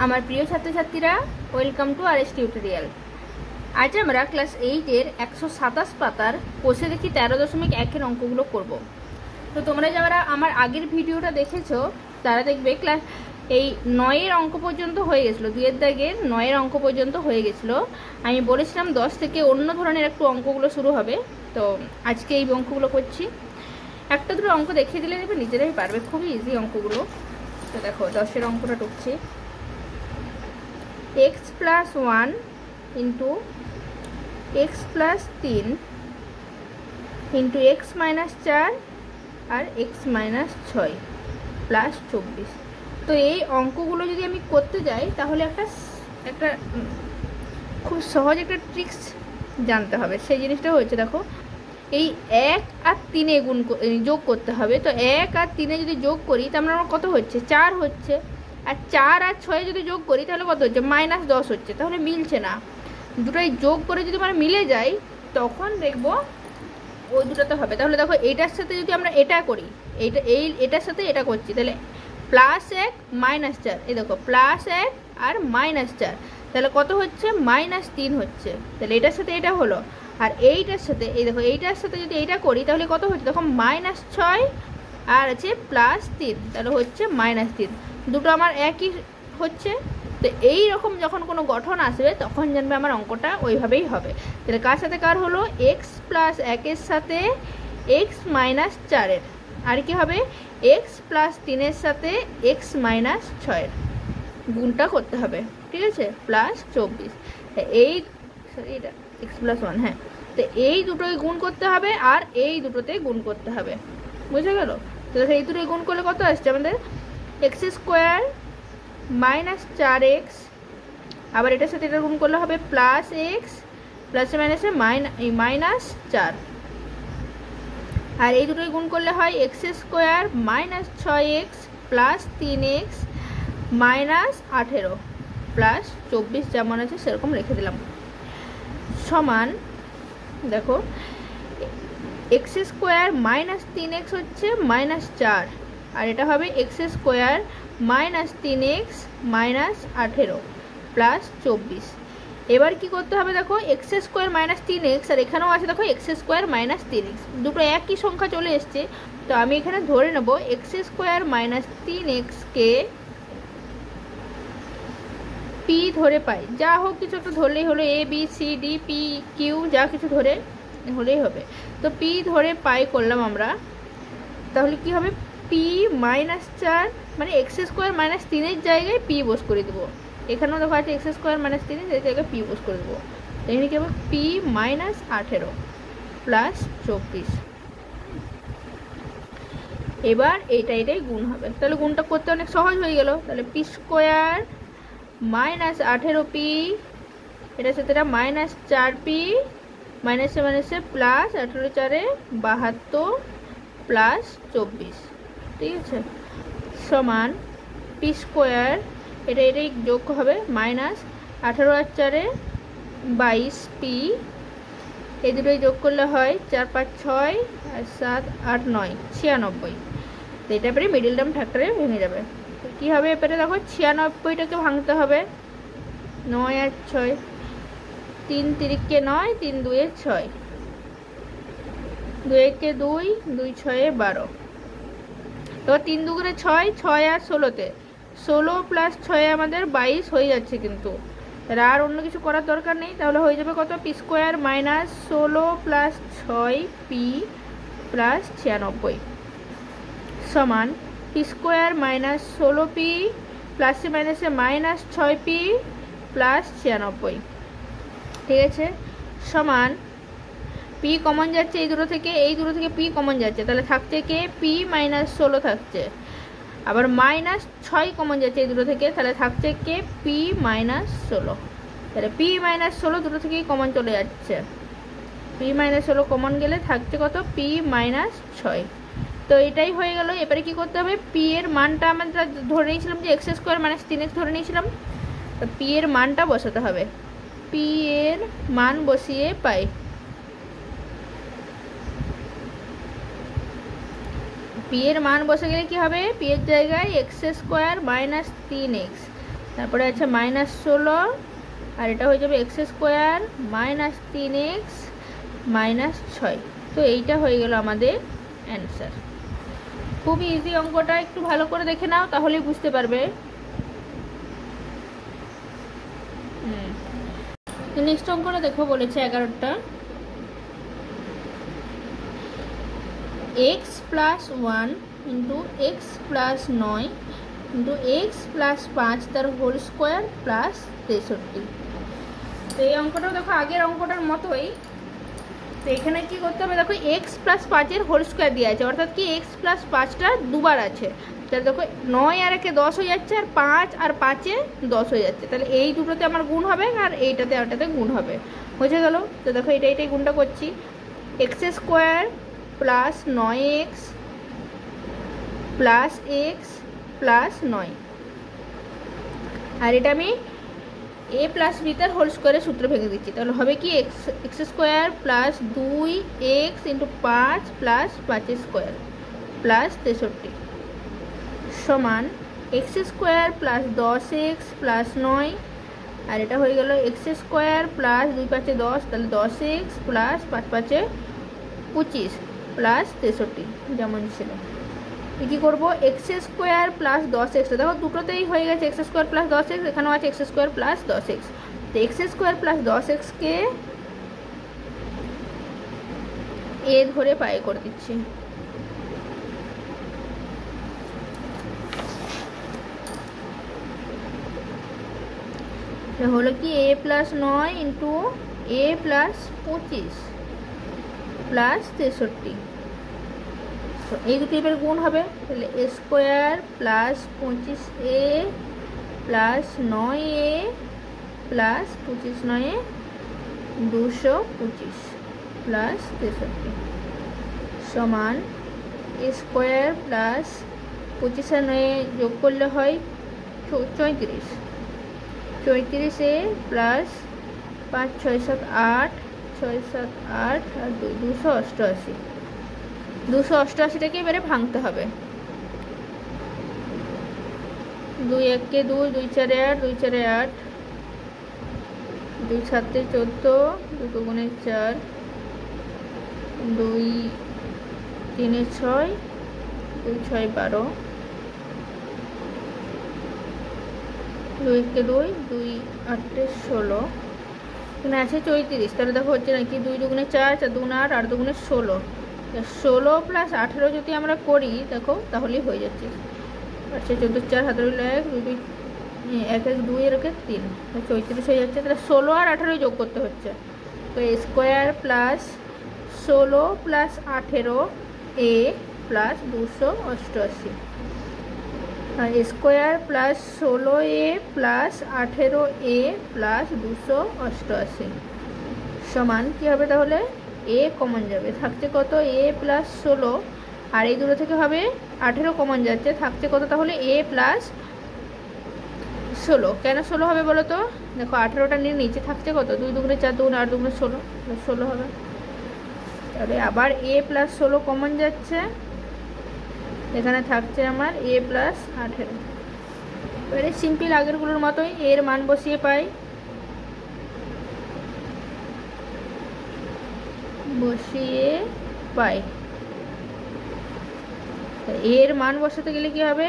আমার প্রিয় ছাত্রছাত্রীরা, ওয়েলকাম টু আরএস টিউটোরিয়াল। আজ আমরা ক্লাস 8-এর 127 পাতার কোষে দেখি 13.1-এর অঙ্কগুলো করব। তো তোমরা যারা আমার আগের ভিডিওটা দেখেছো তারা দেখবে ক্লাস এই 9-এর অঙ্ক পর্যন্ত হয়ে গেছিলো, 2-এর দাগের 9-এর অঙ্ক পর্যন্ত হয়ে গেছিলো। আমি বলেছিলাম 10 থেকে অন্য ধরনের একটু অঙ্কগুলো শুরু হবে, তো আজকে এই অঙ্কগুলো করছি। একটা দুটো অঙ্ক দেখিয়ে দিলে দেখবে নিজেরাই পারবে, খুবই ইজি অঙ্কগুলো। তো দেখো 10-এর অঙ্কটা টুকছি। x plus 1 into x plus 3 into x minus 4 আর x minus 6 প্লাস 24। তো এই অঙ্কগুলো যদি আমি করতে যাই তাহলে একটা খুব সহজ একটা ট্রিক্স জানতে হবে। সেই জিনিসটা হচ্ছে, দেখো এই 1 আর 3-এ যোগ করতে হবে। তো 1 আর 3-এ যদি যোগ করি তাহলে আমার কত হচ্ছে? 4 হচ্ছে। আর 4 আর 6 যদি যোগ করি তাহলে কত হচ্ছে? -10 হচ্ছে। তাহলে মিলছে না। দুটোই যোগ করে যদি আমরা মিলে যাই তখন দেখবো ওই দুটোতে হবে। তাহলে দেখো এইটার সাথে যদি আমরা এটা করি, এটার সাথে এটা করছি, তাহলে +1 -4, এই দেখো +1 আর -4, তাহলে কত হচ্ছে? -3 হচ্ছে। তাহলে এটার সাথে এটা হলো, আর এইটার সাথে এই দেখো এইটার সাথে যদি এইটা করি তাহলে কত হচ্ছে? দেখো -6 আর আছে +3, তাহলে হচ্ছে -3। দুটো আমার একই হচ্ছে। তো এই রকম যখন কোনো গঠন আসবে তখন জানবে আমার অঙ্কটা ওইভাবেই হবে। তাহলে কার সাথে কার হলো? x + 1-এর সাথে x - 4-এর, আর কি হবে? x + 3-এর সাথে x - 6-এর গুণটা করতে হবে, ঠিক আছে? +24। এই এটা x + 1, হ্যাঁ। তো এই দুটোই গুণ করতে হবে আর এই দুটোতে গুণ করতে হবে, বুঝে গেল? তো এই দুটোই গুণ করলে কত আসছে আমাদের? x² - 4x, আবার এটার সাথে এটা গুণ করলে হবে +x প্লাসে মাইনাসে -4, আর এই দুটোই গুণ করলে হয় x² - 6x plus 3x -18 plus 24, যেমন আছে সেরকম রেখে দিলাম, সমান দেখো x² - 3x হচ্ছে -4, আর এটা হবে x² - 3x -18 প্লাস 24। এবার কি করতে হবে? দেখো x² - 3x, আর এখানেও আছে দেখো x² - 3x, দুটো একই সংখ্যা চলে এসছে। তো আমি এখানে ধরে নেব x² - 3x কে p ধরে পাই, যা হোক কিছু একটা ধরলেই হলো, a b c d p q যা কিছু ধরে হলেই হবে। তো p ধরে পাই করলাম আমরা, তাহলে কি হবে? p - 4 মানে x² - 3-এর জায়গায় p বস করে দেবো। এখানেও দেখো আছে x² - 3-এর জায়গায় p বস করে দেবো। এখানে কি হবে? p - 18 plus 24। এবার এটাই গুণ হবে। তাহলে গুণটা করতে অনেক সহজ হয়ে গেল। তাহলে p² - 18p, এটার সাথে এটা -4p, মাইনাসে মাইনাসে প্লাস 18 4-এ 72 প্লাস 24, ঠিক আছে? সমান p², এটাই যোগ হবে -18 আর 4-এ 22p, এই দুটোই যোগ করলে হয় 4 5 6 আর 7 8 9 96। তো এটা পরে মিডিল টার্ম ফ্যাক্টরে ভেঙে যাবে। কি হবে এবারে? দেখো 96টাকে ভাঙতে হবে, 9 আর 6, 3 3-কে 9, 3 2-এ 6, 2 1-কে 2, 2 6-এ 12। তো 3 2 করে 6, 6 আর 16-তে 16 প্লাস 6 আমাদের 22 হয়ে যাচ্ছে, কিন্তু আর অন্য কিছু করার দরকার নেই। তাহলে হয়ে যাবে কত? p² - 16 প্লাস 6p প্লাস 96 সমান p² - 16p প্লাসে মাইনাসে -6p প্লাস 96, ঠিক আছে? সমান p কমন যাচ্ছে এই দুটো থেকে, এই দুটো থেকে p কমন যাচ্ছে, তাহলে থাকছে কে? p - 16 থাকছে। আবার -6 কমন যাচ্ছে এই দুটো থেকে, তাহলে থাকছে কে? p - 16। তাহলে p - 16 দুটো থেকেই কমন চলে যাচ্ছে। p - 16 কমন গেলে থাকছে কত? p - 6। তো এটাই হয়ে গেল। এবারে কি করতে হবে? p এর মানটা আমরা ধরে নিয়েছিলাম যে x² - 3x ধরে নিয়েছিলাম, তো p এর মানটা বসাতে হবে। p এর মান বসিয়ে পাই p এর মান বসে গেলে কি হবে? p এর জায়গায় x² - 3x তারপরে আছে -16 আর এটা হয়ে যাবে x স্কোয়ার -3x -6। তো এইটা হয়ে গেল আমাদের অ্যান্সার। খুবই ইজি অঙ্কটা, একটু ভালো করে দেখে নাও তাহলেই বুঝতে পারবে। নেক্সট অঙ্কটা দেখো, বলেছে 11টা x + 1 * x + 9 * x + 5 তার হোল স্কোয়ার প্লাস 63। তো এই অঙ্কটাও দেখো আগের অঙ্কটার মতোই। তো এখানে কি করতে হবে, দেখো x + 5 হোল স্কোয়ার দেওয়া আছে, অর্থাৎ কি x + 5টা দুবার আছে। তাহলে দেখো 9 আর 1 10 হয়ে যাচ্ছে, আর 5 আর 5 10 হয়ে যাচ্ছে। তাহলে এই দুটোতে আমার গুণ হবে আর এইটাতে আরটাতে গুণ হবে, বুঝে গেল? তো দেখো এটাই গুণটা করছি, x square plus 9x plus x plus 9, আর এটা আমি a প্লাস b তার হোল স্কোয়ারের সূত্র ভেঙে দিচ্ছি। তাহলে হবে কি x square plus 2x × 5 plus 5 square plus 63 সমান x square plus 10x plus 9, আর এটা হয়ে গেল x স্কোয়ার প্লাস 2 5 10, তাহলে 10x প্লাস 5 5 25 প্লাস 63 যেমন ছিল। কী করবো, x স্কোয়ার প্লাস 10x, দেখো দুটোতেই হয়ে গেছে x স্কোয়ার প্লাস 10x, এখানেও আছে x স্কোয়ার প্লাস 10x। তো x স্কোয়ার প্লাস 10xকে a ধরে পায়ে করে দিচ্ছি। হলো কি a + 9 * a + 25 প্লাস 63। এই দুটো এবার গুণ হবে, তাহলে a square plus 25a plus 9a plus 25 9 225 plus 63 সমান a স্কোয়ার প্লাস 25 আর 9 যোগ করলে হয় 34, 34a প্লাস 5 6 7 8 6 7 8 আর 288। 288টাকে এবারে ভাঙতে হবে। 2 1 কে 2, 2 4 8, 2 4 8, 2 7 14, 2 2 গুণে 4, 2 3 6, 2 6 12, 2 1 কে 2, 2 8 16, এখানে আছে 34। তাহলে দেখো হচ্ছে নাকি 2 2 গুণে 4, 4 2 8, 8 2 গুণে 16, 16 প্লাস 18 যদি আমরা করি দেখো তাহলেই হয়ে যাচ্ছে। আচ্ছা 14 4 হাতে 1 2 2 1 1 2 এর 3, 34 হয়ে যাচ্ছে। তাহলে 16 আর 18 যোগ করতে হচ্ছে। তো a square plus 16 plus 18 a plus 288, আর a square plus 16a plus 18a plus 288 সমান কী হবে, তাহলে a কমন যাবে, থাকছে কত a প্লাস 16, আর এই দুটো থেকে হবে 18 কমন যাচ্ছে, থাকছে কত তাহলে a প্লাস 16। কেন 16 হবে বলো তো, দেখো 18টা নিচে থাকছে কত, 2 2 গুণে 4, 2 8 2 গুণে 16, 16 হবে। তাহলে আবার a প্লাস 16 কমন যাচ্ছে, এখানে থাকছে আমার a প্লাস 18। এবারে সিম্পল আগেরগুলোর মতোই এর মান বসিয়ে পাই, এর মান বসাতে গেলে কি হবে,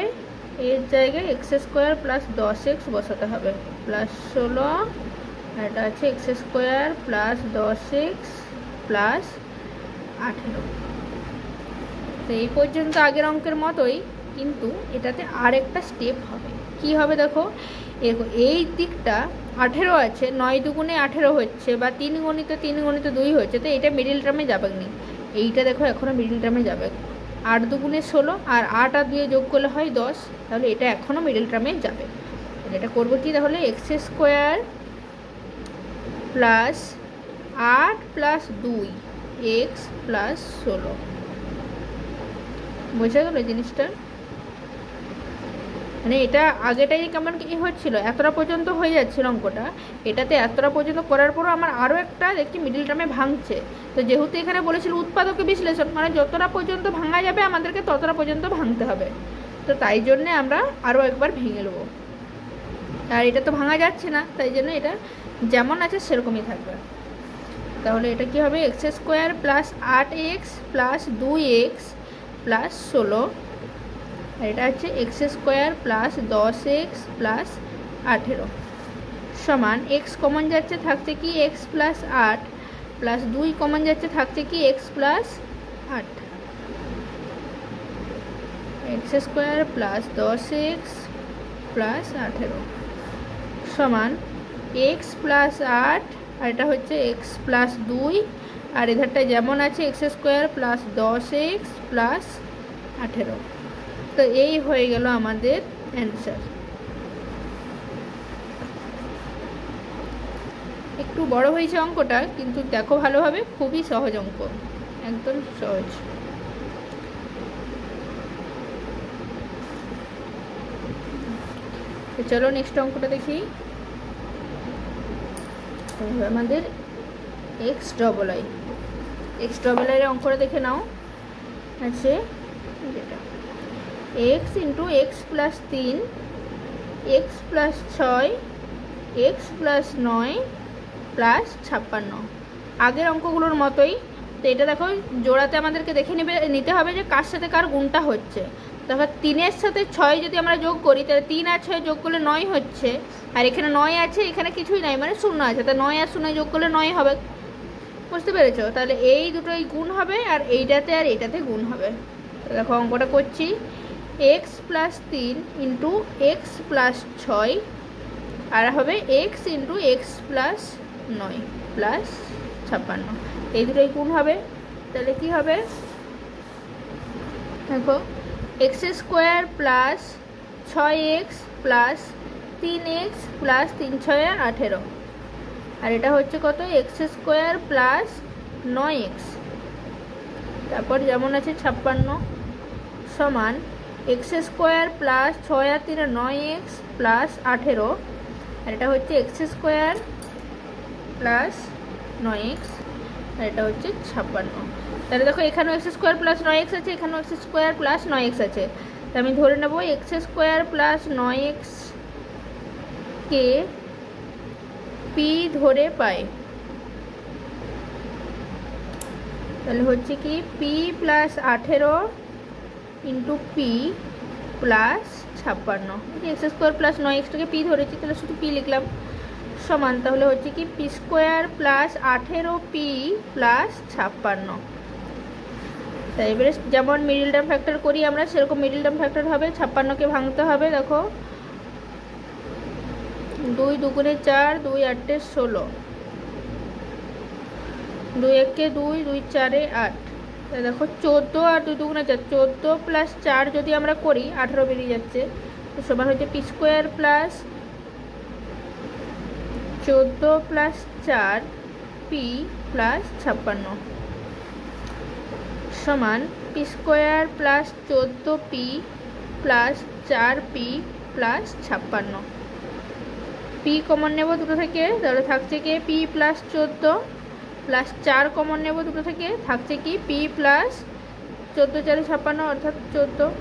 এর জায়গায় x স্কোয়ার প্লাস 10x বসাতে হবে, প্লাস 16, আর এটা আছে x square plus 10x plus 18। তো এই পর্যন্ত আগের অঙ্কের মতোই, কিন্তু এটাতে আরেকটা স্টেপ হবে। কি হবে দেখো, এই দিকটা 18 আছে, 9 দুগুণে 18 হচ্ছে, বা 3 গণিত 2 হচ্ছে, তো এটা মিডিল টার্মে যাবে না। এইটা দেখো এখনও মিডিল টার্মে যাবে, 8 দুগুণে 16, আর 8 আর 2 যোগ করলে হয় 10, তাহলে এটা এখনও মিডিল টার্মে যাবে। এটা করবো কি, তাহলে x square plus 8 plus 2x plus 16, বোঝা গেল জিনিসটা? মানে এটা আগেটাই কেমন কি হচ্ছিল, এতটা পর্যন্ত হয়ে যাচ্ছিল অঙ্কটা, এটাতে এতটা পর্যন্ত করার পরও আমার আরও একটা দেখছি মিডিল টার্মে ভাঙছে। তো যেহেতু এখানে বলেছিল উৎপাদকে বিশ্লেষণ, মানে যতটা পর্যন্ত ভাঙা যাবে আমাদেরকে ততটা পর্যন্ত ভাঙতে হবে, তো তাই জন্যে আমরা আরও একবার ভেঙে নেব। আর এটা তো ভাঙা যাচ্ছে না, তাই জন্য এটা যেমন আছে সেরকমই থাকবে। তাহলে এটা কি হবে, x square plus 8x plus 2x plus 16, আর এটা হচ্ছে x square plus 10x plus 18 সমান এক্স কমন যাচ্ছে, থাকছে কি এক্স প্লাস 8 প্লাস 2 কমন যাচ্ছে, থাকছে কি x plus 8, x square plus 10x plus 18 সমান এক্স প্লাস 8, আর এটা হচ্ছে এক্স প্লাস 2, আর এধারটা যেমন আছে x square plus 10x plus 18। তো এই হয়ে গেল আমাদের অ্যান্সার। একটু বড় হয়েছে অঙ্কটা, কিন্তু দেখো ভালোভাবে, খুবই সহজ অঙ্ক, একদম সহজ। তো চলো নেক্সট অঙ্কটা দেখি। আমাদের এক্স ডবল আই এর অঙ্কটা দেখে নাও। আছে যেটা x into x plus 3, x plus 6, x plus 9 plus 56, আগের অঙ্কগুলোর মতোই। তো এটা দেখো জোড়াতে আমাদেরকে দেখে নিতে হবে যে কার সাথে কার গুণটা হচ্ছে। দেখো 3-এর সাথে 6 যদি আমরা যোগ করি, তাহলে 3 আর 6 যোগ করলে 9 হচ্ছে, আর এখানে 9 আছে, এখানে কিছুই নাই, মানে 0 আছে, তা 9 আর 0 যোগ করলে 9 হবে। বুঝতে পেরেছো? তাহলে এই দুটোই গুণ হবে, আর এইটাতে আর এইটাতে গুণ হবে। দেখো অঙ্কটা করছি, x plus 3 into x plus 6, আর হবে x into x plus 9 plus 56, এই দুটোই গুণ হবে। তাহলে কি হবে, দেখো x square plus 6x plus 3x plus 3 6 18, আর এটা হচ্ছে কত, এক্স স্কোয়ার প্লাস 9x, তারপর যেমন আছে 56 সমান এক্স স্কোয়ার প্লাস 6 আর 3 9x প্লাস 18, আর এটা হচ্ছে এক্স স্কোয়ার প্লাস 9x, আর এটা হচ্ছে 56। তাহলে দেখো এখানেও এক্স স্কোয়ার প্লাস 9x আছে, এখানেও এক্স স্কোয়ার প্লাস 9x আছে, তো আমি ধরে নেব এক্স স্কোয়ার প্লাস 9x কে পি ধরে পাই। তাহলে হচ্ছে কি p plus 18 into p plus 56, x square plus 9xটাকে পি ধরেছি, তাহলে শুধু পি লিখলাম সমান, তাহলে হচ্ছে কি P square plus 18p plus 56। তাই এবারে যেমন মিডল টার্ম ফ্যাক্টর করি আমরা, সেরকম মিডল টার্ম ফ্যাক্টর হবে, 56কে ভাঙতে হবে। দেখো 2 2 4, 2 8 16, 2 1 2, 2 4 8, তাই দেখো 14 আর 2 2 4, 14 প্লাস 4 যদি আমরা করি 18 বেরিয়ে যাচ্ছে, তো সমান হচ্ছে P square plus 14 plus 4 P plus 56 সমান P square plus 14p plus 4p plus 56। P common নেব দুটো থেকে, তাহলে থাকছে কি পি প্লাস 14 প্লাস 4 কমন নেব দুটো থেকে, থাকছে কি পি প্লাস 14 4 56 অর্থাৎ 14,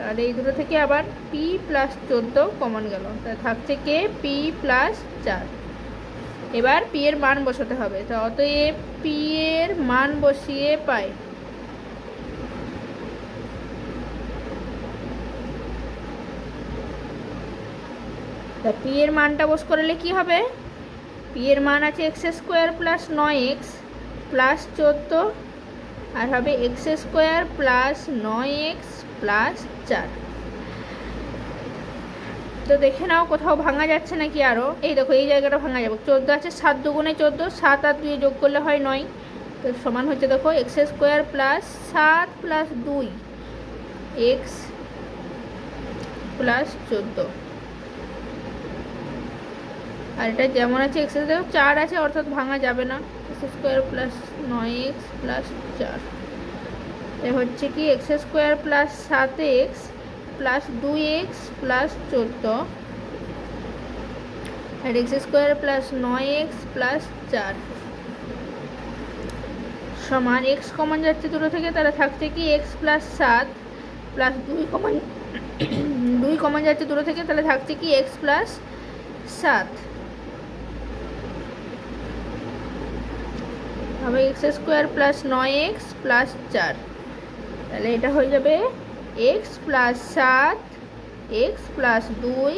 আর এই দুটো থেকে আবার পি প্লাস 14 কমন গেল, তাহলে থাকছে কি পি প্লাস 4। এবার পি এর মান বসাতে হবে, তো অতএব পি এর মান বসিয়ে পাই তা পি এর মানটা বস করলে কি হবে, পি এর মান আছে x square plus 9x plus 14, আর হবে x square plus 9x plus 4। তো দেখে নাও কোথাও ভাঙা যাচ্ছে নাকি আরও, এই দেখো এই জায়গাটা ভাঙা যাবে, 14 আছে, 7 2 14, 7 আর 2 যোগ করলে হয় 9, তো সমান হচ্ছে দেখো x square plus 7 plus 2 x plus 14, আর এটা যেমন আছে এক্স দেখো 4 আছে, অর্থাৎ ভাঙা যাবে না, x square plus 9x plus 4, এ হচ্ছে কি x square plus 7x plus 2x plus 14, আর x square plus 9x plus 4 সমান এক্স কমন যাচ্ছে দুটো থেকে, তাহলে থাকছে কি এক্স প্লাস 7 প্লাস 2 কমন যাচ্ছে দুটো থেকে, তাহলে থাকছে কি এক্স প্লাস 7 হবে x square plus 9x plus 4, তাহলে এটা হয়ে যাবে x প্লাস 7 x প্লাস 2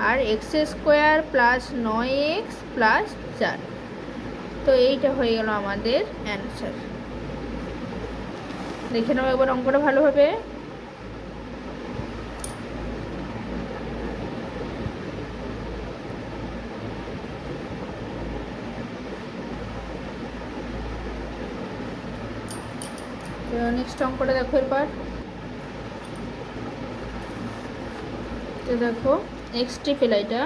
আর x square plus 9x plus 4। তো এইটা হয়ে গেল আমাদের অ্যান্সার। দেখে নাও একবার অঙ্কটা ভালোভাবে। নেক্সট অঙ্কটা দেখো এরপর। তো দেখো এক্স ট্রিপল এটা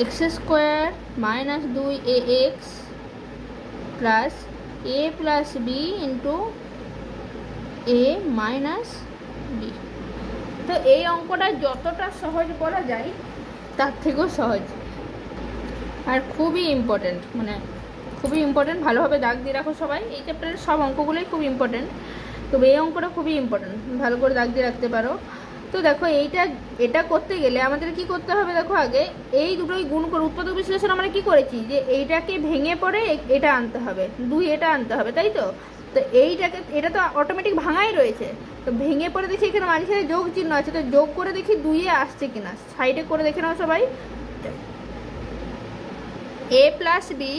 x square minus 2ax plus a plus B into a minus B. তো এই অঙ্কটা যতটা সহজ বলা যায় তার থেকেও সহজ আর খুবই ইম্পর্টেন্ট, মানে খুবই ইম্পর্টেন্ট। ভালোভাবে দাগ দিয়ে রাখো সবাই, এই চ্যাপ্টারের সব অঙ্কগুলোই খুব ইম্পর্টেন্ট, তবে এই অঙ্কটা খুবই ইম্পর্টেন্ট, ভালো করে দাগ দিয়ে রাখতে পারো। তো দেখো এটা করতে গেলে আমাদের কি করতে হবে, দেখো আগে এই দুটোই গুণ করে উৎপাদক বিশ্লেষণ আমরা কি করেছি যে এইটাকে ভেঙে পড়ে এটা আনতে হবে, 2 এটা আনতে হবে, তাই তো। তো এটা তো অটোমেটিক ভাঙাই রয়েছে, তো ভেঙে পড়ে দেখি এখানে মাঝখানে যোগ চিহ্ন আছে, তো যোগ করে দেখি 2 আসছে কিনা, সাইডে করে দেখে নাও সবাই। a plus B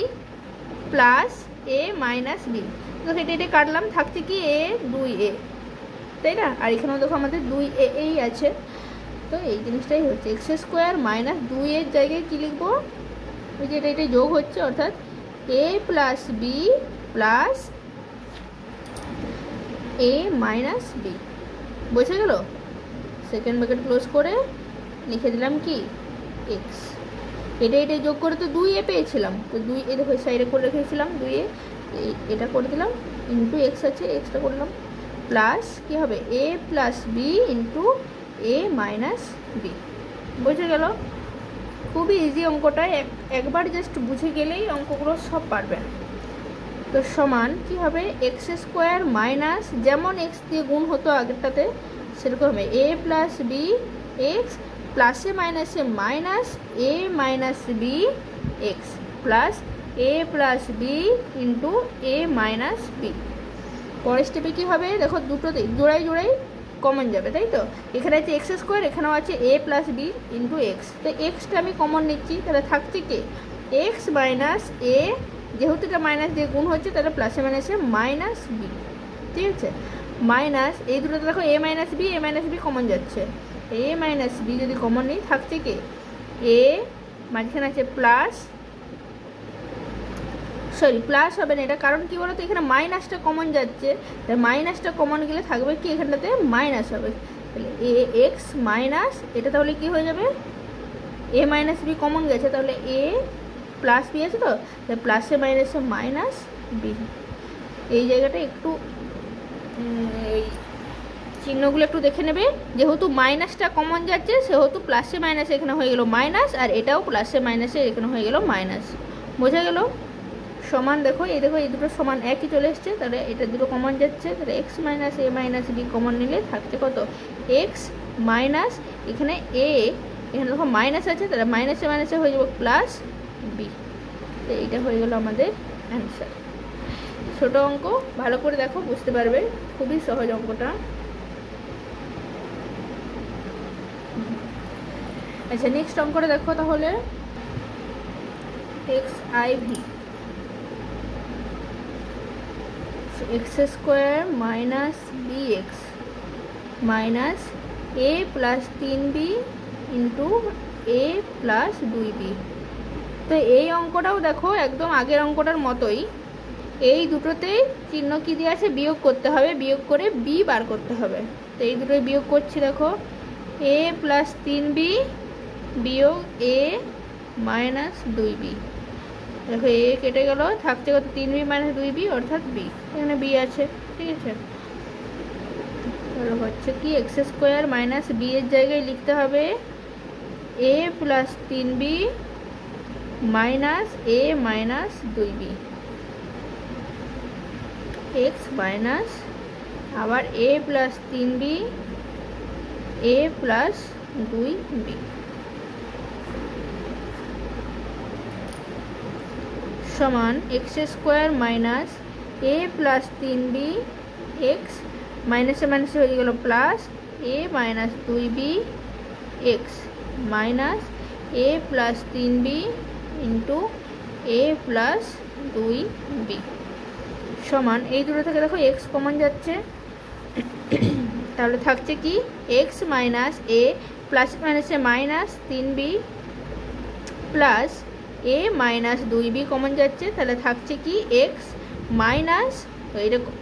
plus a minus B, তো এটা কাটলাম, থাকছে কি a 2a, তাই না। আর এখানেও দেখো আমাদের 2a এই আছে, তো এই জিনিসটাই হচ্ছে এক্স স্কোয়ার মাইনাস 2 এর জায়গায় কী লিখবো, ওই যে এটা যোগ হচ্ছে, অর্থাৎ a plus B plus a minus B. বোঝা গেল? সেকেন্ড ব্র্যাকেট ক্লোজ করে লিখে দিলাম কি এক্স, এটা যোগ করে তো 2a পেয়েছিলাম, তো 2a দেখো সাইডে করে রেখেছিলাম 2a, এটা করে দিলাম ইন্টু এক্স আছে, এক্সটা করলাম প্লাস কী হবে a plus B into a minus B. বুঝে গেল? খুবই ইজি অঙ্কটা, একবার জাস্ট বুঝে গেলেই অঙ্কগুলো সব পারবেন। তো সমান কি হবে এক্স স্কোয়ার মাইনাস, যেমন এক্স দিয়ে গুণ হতো আগেরটাতে সেরকম হবে a প্লাস বি এক্স প্লাসে মাইনাসে minus a minus B x plus a plus B into a minus B. পরের স্টেপে কী হবে দেখো, দুটোতেই জোড়াই কমন যাবে, তাই তো। এখানে আছে এক্স স্কোয়ার, এখানেও আছে a plus B into x, তো এক্সটা আমি কমন নিচ্ছি, তাহলে থাকছে কি এক্স মাইনাস এ, যেহেতু এটা মাইনাস দিয়ে গুণ হচ্ছে তাহলে প্লাসে মাইনাসে মাইনাস বি, ঠিক আছে। মাইনাস এই দুটোতে দেখো a মাইনাস বি কমন যাচ্ছে, a মাইনাস বি যদি কমন নিই থাকছে কি a, মাঝখানে আছে প্লাস, সরি প্লাস হবে না এটা, কারণ কি বলতো এখানে মাইনাসটা কমন যাচ্ছে, তাই মাইনাসটা কমন গেলে থাকবে কি এখানটাতে মাইনাস হবে, তাহলে এ এক্স মাইনাস, এটা তাহলে কি হয়ে যাবে এ মাইনাস বি কমন গেছে, তাহলে এ প্লাস বি আছে, তো তাহলে প্লাসে মাইনাসে মাইনাস বি। এই জায়গাটা একটু এই চিহ্নগুলো একটু দেখে নেবে, যেহেতু মাইনাসটা কমন যাচ্ছে সেহেতু প্লাসে মাইনাসে এখানে হয়ে গেল মাইনাস, আর এটাও প্লাসে মাইনাসে এখানে হয়ে গেল মাইনাস। বোঝা গেল? সমান দেখো এই দুটো সমান একই চলে এসছে, তাহলে এটা দুটো কমন যাচ্ছে, তাহলে x minus a minus B common নিলে থাকছে কত এক্স মাইনাস, এখানে এখানে দেখো মাইনাস আছে, তাহলে মাইনাসে মাইনাসে হয়ে যাবে প্লাস বি। তো এইটা হয়ে গেল আমাদের অ্যান্সার। ছোট অঙ্ক, ভালো করে দেখো বুঝতে পারবে, খুবই সহজ অঙ্কটা। আচ্ছা নেক্সট অঙ্কটা দেখো তাহলে, x I V x square minus B x minus A plus 3b into A plus 2b। তো এই অঙ্কটাও দেখো একদম আগের অঙ্কটার মতোই, এই দুটোতেই চিহ্ন কি দিয়ে আছে বিয়োগ করতে হবে, বিয়োগ করে বি বার করতে হবে। তো এই দুটোই বিয়োগ করছি, দেখো এ প্লাস 3b বিয়োগ এ মাইনাস 2b, দেখো এ কেটে গেল, থাকছে কত 3b মাইনাস 2b অর্থাৎ বি, এখানে বি আছে, ঠিক আছে। তাহলে হচ্ছে কি এক্স স্কোয়ার মাইনাস বি এর জায়গায় লিখতে হবে এ plus 3b minus a minus 2b, x minus আবার এ প্লাস 3b এ প্লাস 2b। সমান এক্স স্কোয়ার মাইনাস এ প্লাস 3b এক্স মাইনাসে মাইনাসে হয়ে গেল plus A minus 2b x minus A plus 3b into A plus 2b সমান এই দুটো থেকে দেখো এক্স কমন যাচ্ছে, তাহলে থাকছে কি এক্স মাইনাস এ প্লাস মাইনাসে মাইনাস 3b প্লাস এ মাইনাস 2b কমন যাচ্ছে, তাহলে থাকছে কি এক্স মাইনাস এইরকম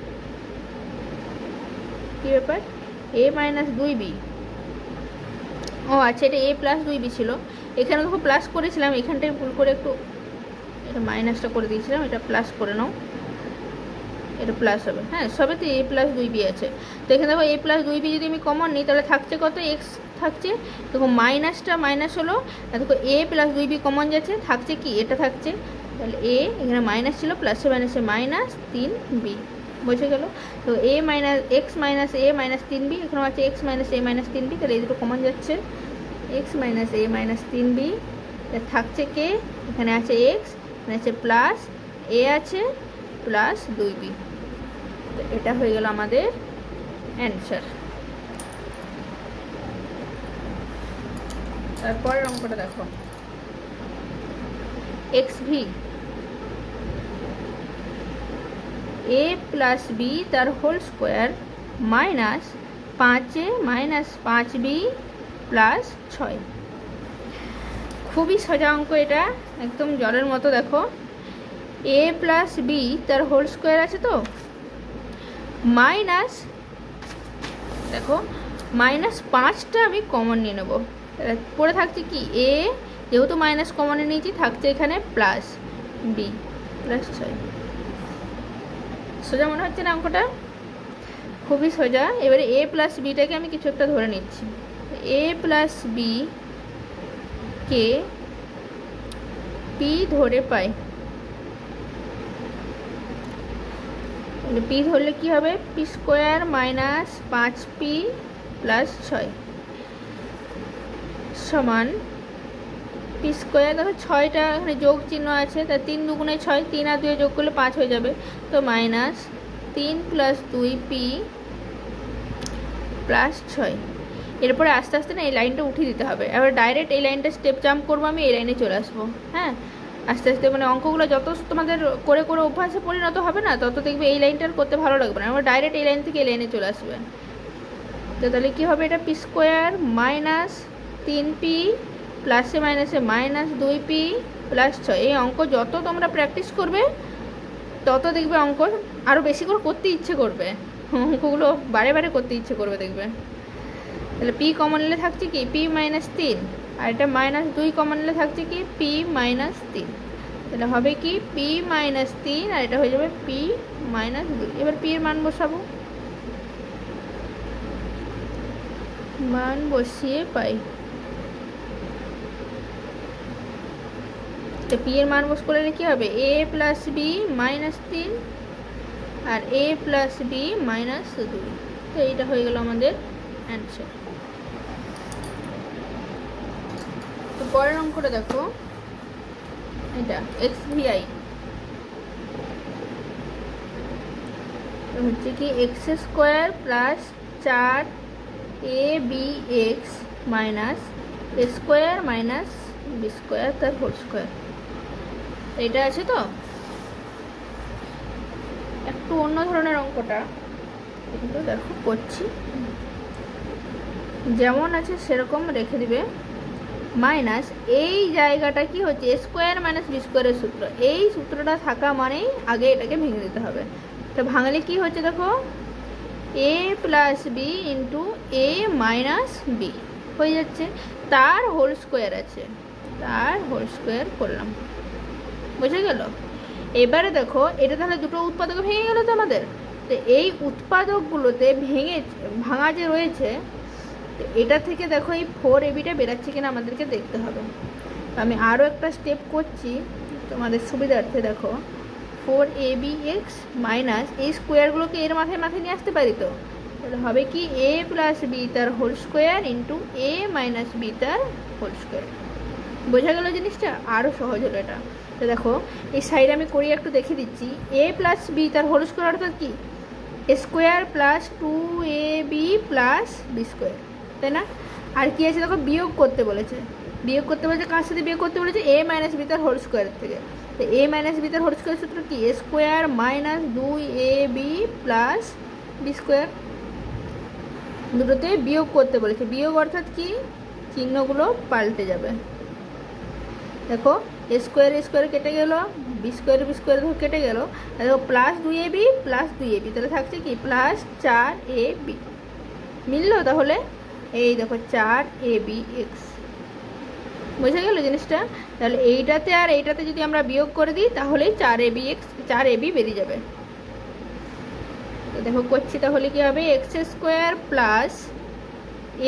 কী ব্যাপার এ মাইনাস 2b। ও আচ্ছা, এটা এ প্লাস 2b ছিল, এখানে দেখো প্লাস করেছিলাম, এখানটায় ভুল করে একটু এটা মাইনাসটা করে দিয়েছিলাম, এটা প্লাস করে নাও, এটা প্লাস হবে। হ্যাঁ, সবেতে এ প্লাস 2b আছে, তো এখানে দেখো এ প্লাস 2b যদি আমি কমন নিই তাহলে থাকছে কত এক্স থাকছে, দেখো মাইনাসটা মাইনাস হলো, আর দেখো এ প্লাস 2b কমন যাচ্ছে, থাকছে কি এটা থাকছে, তাহলে এ এখানে মাইনাস ছিল প্লাসে মাইনাসে মাইনাস 3b বুঝে গেল। তো a minus x minus a minus 3b, এখানে আছে x minus a minus 3b, তাহলে এই দুটো কমন যাচ্ছে x minus a minus 3b, থাকছে কে এখানে আছে এক্স, এখানে আছে প্লাস এ আছে প্লাস 2b, তো এটা হয়ে গেল আমাদের অ্যান্সার। তারপরের অঙ্কটা দেখো, X V a plus B তার whole square minus 5a minus 5b plus 6। খুবই সোজা অঙ্ক এটা, একদম জলের মতো। দেখো এ প্লাস বি তার হোল স্কোয়ার আছে, তো মাইনাস দেখো মাইনাস 5টা আমি কমন নিয়ে নেবো, পড়ে থাকছে কি এ, যেহেতু মাইনাস কমনে নিয়েছি থাকছে এখানে প্লাস বি প্লাস 6। সোজা মনে হচ্ছে না অঙ্কটা? খুবই সোজা। এবারে এ প্লাস বিটাকে আমি কিছু একটা ধরে নিচ্ছি, এ প্লাস বি কে পি ধরে পাই, পি ধরলে কি হবে P square minus 5p plus 6 সমান পি স্কোয়ার। দেখো 6টা এখানে যোগ চিহ্ন আছে, তার 3 দুগুণে 6, 3 আর 2 যোগ করলে 5 হয়ে যাবে, তো মাইনাস 3 প্লাস 2p প্লাস 6। এরপরে আস্তে আস্তে না এই লাইনটা উঠিয়ে দিতে হবে, এবার ডাইরেক্ট এই লাইনটা স্টেপ জাম্প করবো, আমি এই লাইনে চলে আসবো। হ্যাঁ, আস্তে আস্তে মানে অঙ্কগুলো যত তোমাদের করে করে অভ্যাসে পরিণত হবে না, তত দেখবে এই লাইনটার করতে ভালো লাগবে না, আমরা ডাইরেক্ট এই লাইন থেকে এই লাইনে চলে আসবে। তো তাহলে কী হবে, এটা পি স্কোয়ার মাইনাস 3p প্লাসে মাইনাসে মাইনাস 2p প্লাস 6। এই অঙ্ক যত তোমরা প্র্যাকটিস করবে তত দেখবে অঙ্ক আরও বেশি করে করতে ইচ্ছে করবে, অঙ্কগুলো বারে বারে করতে ইচ্ছে করবে দেখবে। তাহলে পি কমন নিলে থাকছে কি পি মাইনাস 3, আর এটা মাইনাস 2 কমন নিলে থাকছে কি পি মাইনাস 3, তাহলে হবে কি পি মাইনাস 3 আর এটা হয়ে যাবে পি মাইনাস 2। এবার পি এর মান বসাবো, মান বসিয়ে পাই, তো পি এর মান বস করলে কি হবে এ প্লাস বি মাইনাস 3 আর এ প্লাস বি মাইনাস 2, তো এইটা হয়ে গেল আমাদের অ্যান্সার। তো পরের অঙ্কটা দেখো, এটা এক্স ভিআই হচ্ছে কি x square plus 4abx minus a square minus b square তার হোল স্কোয়ার, এটা আছে। তো একটু অন্য ধরনের অঙ্কটা কিন্তু দেখো করছি, যেমন আছে সেরকম রেখে দিবে, মাইনাস এই জায়গাটা কি হচ্ছে এ স্কোয়ার মাইনাস বি স্কোয়ারের সূত্র, এই সূত্রটা থাকা মানেই আগে এটাকে ভেঙে দিতে হবে। তো ভাঙলে কি হচ্ছে দেখো a plus B into a minus B হয়ে যাচ্ছে, তার হোল স্কোয়ার আছে, তার হোল স্কোয়ার করলাম, বুঝে গেল। এবারে দেখো এটা তাহলে দুটো উৎপাদক ভেঙে গেল তো আমাদের, তো এই উৎপাদকগুলোতে ভাঙা যে রয়েছে, তো এটা থেকে দেখো এই 4abটা বেরাচ্ছে কিনা আমাদেরকে দেখতে হবে। আমি আরও একটা স্টেপ করছি তোমাদের সুবিধার্থে, দেখো 4abx মাইনাস এই স্কোয়ারগুলোকে এর মাথায় মাথায় নিয়ে আসতে পারি, তো তাহলে হবে কি এ প্লাস বি তার whole square into a minus b তার হোল স্কোয়ার। বোঝা গেল জিনিসটা? আরও সহজ হলো এটা। তো দেখো এই সাইডে আমি করি একটু দেখে দিচ্ছি। এ প্লাস বি তার হোল স্কোয়ার অর্থাৎ কি square plus 2ab plus B square, তাই না? আর কি আছে দেখো, বিয়োগ করতে বলেছে। বিয়োগ করতে বলেছে কার সাথে বিয়োগ করতে বলেছে? এ মাইনাস বি তার হোল স্কোয়ারের থেকে। তো এ মাইনাস বি তার হোল স্কোয়ার সূত্র কি? A square minus 2ab plus B square. দুটোতে বিয়োগ করতে বলেছে। বিয়োগ অর্থাৎ কি চিহ্নগুলো পাল্টে যাবে। দেখো এ স্কোয়ার কেটে গেল, বি স্কোয়ার দেখো কেটে গেল। দেখো প্লাস 2ab প্লাস 2ab, তাহলে থাকছে কি প্লাস 4ab। মিললো? তাহলে এই দেখো 4abx। বোঝা গেল জিনিসটা? তাহলে এইটাতে আর এইটাতে যদি আমরা বিয়োগ করে দিই তাহলে 4ab বেরিয়ে যাবে। তো দেখো করছি, তাহলে কি হবে? X square plus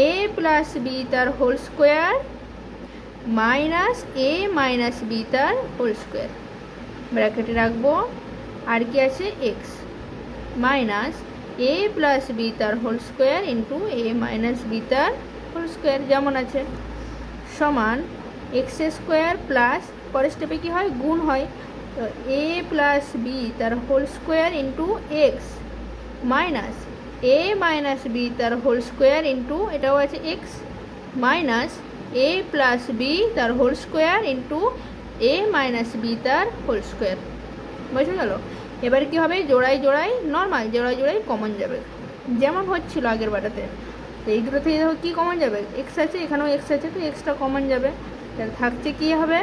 a plus B তার whole square minus a minus b তার হোল স্কোয়ার, ব্র্যাকেটে রাখবো। আর কি আছে? এক্স মাইনাস এ প্লাস বি তার whole square into a minus b তার হোল স্কোয়ার যেমন আছে, সমান এক্স স্কোয়ার প্লাস, পরের স্টেপে কী হয়? গুণ হয়। তো এ প্লাস বি তার whole square into x minus a minus b তার হোল স্কোয়ার ইন্টু এটাও আছে এক্স মাইনাস এ প্লাস বি তার whole square into a minus b তার হোল স্কোয়ার। বুঝে গেল? এবার কি হবে? জোড়ায় জোড়ায় নর্মাল, জোড়ায় জোড়ায় কমন যাবে যেমন হচ্ছিল আগের বাটাতে। তো এই দুটো থেকে দেখো কী কমন যাবে? এক্স আছে, এখানেও এক্স আছে, তো এক্সটা কমন যাবে। তাহলে থাকছে কী হবে?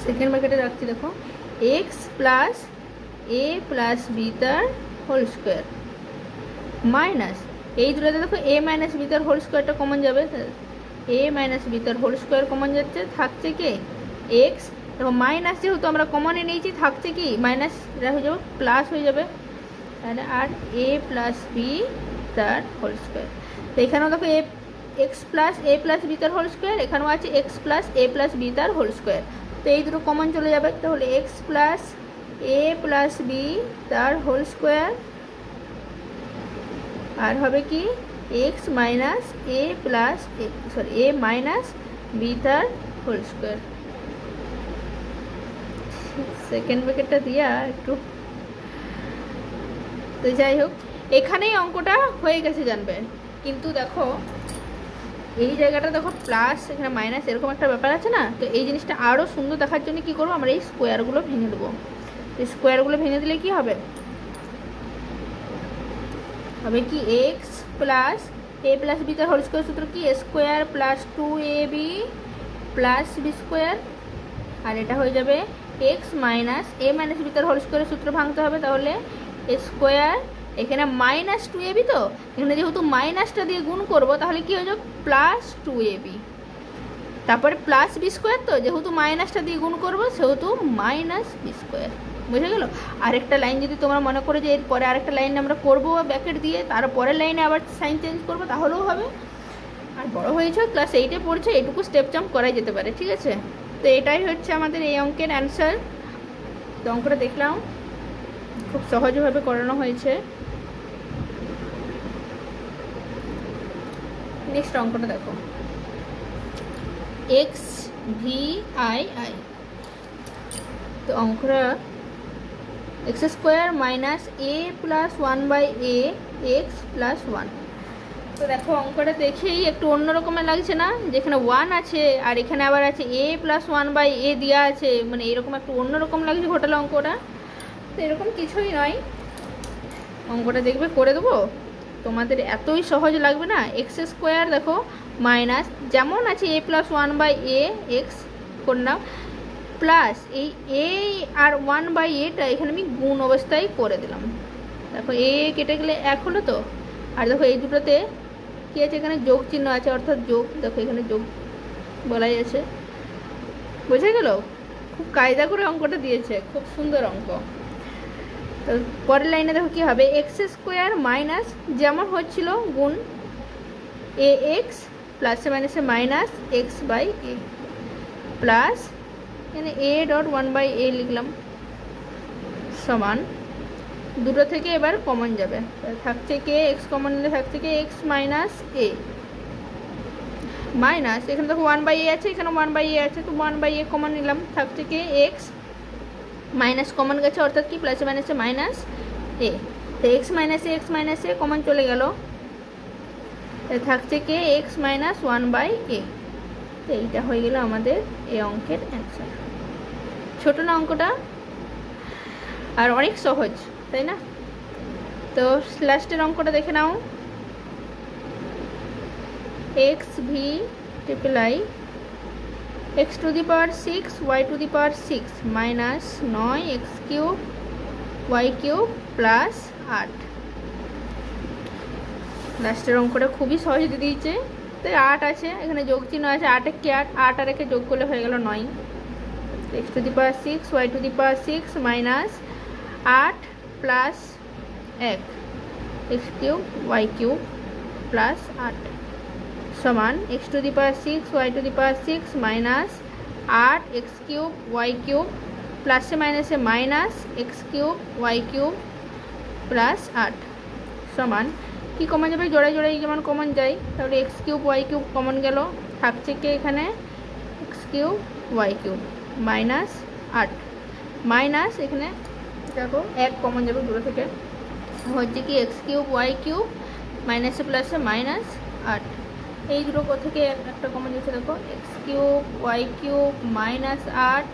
সেকেন্ড ব্র্যাকেটে রাখছি, দেখো x plus a plus B তার হোল স্কোয়ার মাইনাস এই দুটোতে দেখো এ মাইনাস বি তার হোল স্কোয়ারটা কমন যাবে। এ মাইনাস বি তার হোল স্কোয়ার কমন যাচ্ছে, থাকছে কি এক্স। দেখো মাইনাস যেহেতু আমরা কমনে নিয়েছি, থাকছে কি মাইনাস, এটা হয়ে যাবে প্লাস হয়ে যাবে। তাহলে আর এ প্লাস বি তার হোল স্কোয়ার। তো এখানেও দেখো x plus a plus B তার হোল স্কোয়ার, এখানেও আছে x plus a plus B তার হোল স্কোয়ার। তো এই দুটো কমন চলে যাবে, তাহলে x plus a plus B তার হোল স্কোয়ার আর হবে কি এক্স মাইনাস এ প্লাস এ মাইনাস বি তার হোল স্কোয়ার। সেকেন্ড ব্র্যাকেটটা দিয়া একটু, তো যাই হোক এখানেই অঙ্কটা হয়ে গেছে জানবে। কিন্তু দেখো এই জায়গাটা দেখো প্লাস এখানে মাইনাস এরকম একটা ব্যাপার আছে না। তো এই জিনিসটা আরও সুন্দর দেখার জন্য কি করবো? আমরা এই স্কোয়ারগুলো ভেঙে দেবো। স্কোয়ারগুলো ভেঙে দিলে কি হবে? হবে কি x plus a plus B তার হোল স্কোয়ার সূত্র কি? Square plus 2ab plus B square. আর এটা হয়ে যাবে x minus a minus b তার হোল স্কোয়ারের সূত্র ভাঙতে হবে। তাহলে স্কোয়ার, এখানে মাইনাস 2ab, তো এখানে যেহেতু মাইনাসটা দিয়ে গুণ করবো তাহলে কি হয়ে যাবে? প্লাস 2ab, তারপরে প্লাস বি স্কোয়ার। তো যেহেতু মাইনাসটা দিয়ে গুণ করবো সেহেতু মাইনাস বি স্কোয়ার। বুঝে গেল? আরেকটা লাইন যদি তোমরা মনে করে যে এরপরে আরেকটা লাইন আমরা করবো ব্র্যাকেট দিয়ে, তারপরের লাইনে আবার সাইন চেঞ্জ করবো, তাহলেও হবে। আর বড় হয়েছে, ক্লাস 8-এ পড়ছে, এটুকু স্টেপ জাম্প করাই যেতে পারে, ঠিক আছে? তো এটাই হচ্ছে আমাদের এই অঙ্কের অ্যান্সার। তো অঙ্কটা দেখলাম খুব সহজভাবে করানো হয়েছে। নেক্সট অঙ্কটা দেখো, এক্স ভি আই আই। তো অঙ্কটা এক্স স্কোয়ার মাইনাস এ প্লাস 1/a এক্স প্লাস 1। তো দেখো অঙ্কটা দেখেই একটু অন্যরকমের লাগছে না? যেখানে 1 আছে আর এখানে আবার আছে a প্লাস 1/a দেওয়া আছে, মানে এরকম একটু অন্যরকম লাগছে ঘটালো অঙ্কটা। তো এরকম কিছুই নয়, অঙ্কটা দেখবে করে দেবো, তোমাদের এতই সহজ লাগবে না। এক্স স্কোয়ার দেখো মাইনাস যেমন আছে a প্লাস 1/a এক্স করলাম, প্লাস এই a আর 1/aটা এখানে আমি গুণ অবস্থায় করে দিলাম। দেখো a কেটে গেলে 1 হলো। তো আর দেখো এই দুটোতে কী আছে? এখানে যোগ চিহ্ন আছে, অর্থাৎ যোগ। দেখো এখানে যোগ বলাই আছে। বুঝে গেল? খুব কায়দা করে অঙ্কটা দিয়েছে, খুব সুন্দর অঙ্ক। তো পরের লাইনে দেখো কী হবে? এক্স স্কোয়ার মাইনাস যেমন হচ্ছিল গুণ এ এক্স প্লাসে মাইনাসে minus x by A plus এখানে a ডট 1/a লিখলাম সমান, দুটো থেকে এবার কমন যাবে, থাকছে কে এক্স কমন নিলে থাকছে কে এক্স মাইনাস এ মাইনাস এখানে দেখো 1/a আছে, এখানে 1/a আছে, তো 1/a কমন নিলাম, থাকছে কি এক্স মাইনাস কমন গেছে অর্থাৎ কি প্লাসে মাইনাসে মাইনাস এ, তো এক্স মাইনাসে কমন চলে গেল, থাকছে কি এক্স মাইনাস 1/a। তো এইটা হয়ে গেল আমাদের এই অঙ্কের অ্যান্সার। ছোট না অঙ্কটা, আর অনেক সহজ, তাই না? তো লাস্টের অঙ্কটা দেখে নাও। X V triple I x to the power 6 y to the power 6 minus 9 x cube y cube plus 8। লাস্টের অঙ্কটা খুবই সহজ দিয়ে দিয়েছে। তো 8 আছে, এখানে যোগ চিহ্ন আছে, 8 কে 8 আর একে যোগ করলে হয়ে গেল 9। x to the power 6 y to the power 6 minus 8 plus 1 x cube y cube plus 8 সমান x to the power 6 y to the power 6 minus 8 x cube y cube প্লাসে মাইনাসে minus x cube y cube plus 8 সমান কি common যাবে, জোড়ায় জোড়ায় যেমন common যায়, তাহলে x cube y cube common গেল, থাকছে কি এখানে x cube y cube minus 8 minus এখানে দেখো 1 কমন যাবে দূরে থেকে, হচ্ছে কি এক্স কিউব ওয়াই কিউব মাইনাসে প্লাসে মাইনাস 8। এই দুটো থেকে একটা কমন যাচ্ছে, দেখো x cube y cube minus 8,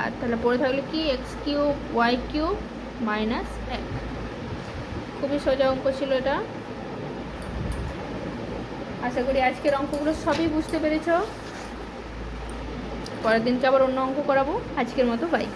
আর তাহলে পড়ে থাকলে কি x cube y cube minus 1। খুবই সোজা অঙ্ক ছিল এটা। আশা করি আজকের অঙ্কগুলো সবই বুঝতে পেরেছ। পরের দিনকে আবার অন্য অঙ্ক করাবো। আজকের মতো বাই।